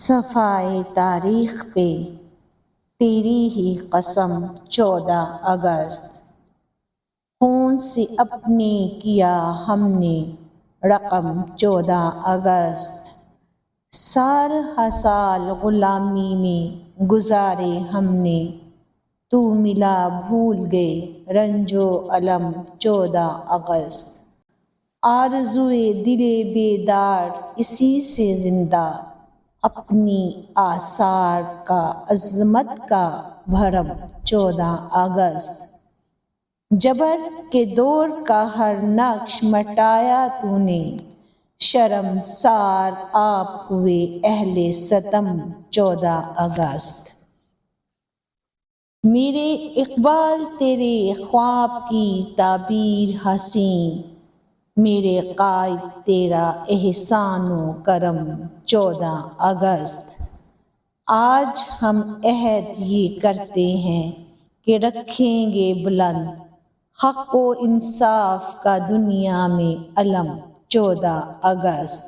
صفحۂ تاریخ پہ تیری ہی قسم 14 اگست، خون سے اپنے کیا ہم نے رقم 14 اگست، سال ہر سال غلامی میں گزارے ہم نے، تو ملا بھول گئے رنج و الم 14 اگست، آرزوئے دل بیدار اسی سے زندہ، اپنی آثار کا عظمت کا بھرم 14 اگست، جبر کے دور کا ہر نقش مٹایا تو نے، شرمسار آپ ہوئے اہل ستم 14 اگست، میرے اقبال تیرے خواب کی تعبیر حسین، میرے قائد تیرا احسان و کرم 14 اگست، آج ہم عہد یہ کرتے ہیں کہ رکھیں گے بلند حق و انصاف کا دنیا میں علم 14 اگست،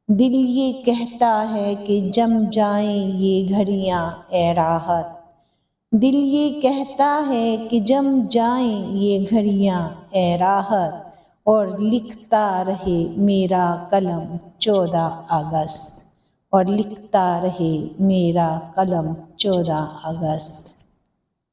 دل یہ کہتا ہے کہ جم جائیں یہ گھڑیاں اے راحت، دل یہ کہتا ہے کہ جم جائیں یہ گھڑیاں اے راحت، اور لکھتا رہے میرا قلم 14 اگست، اور لکھتا رہے میرا قلم 14 اگست۔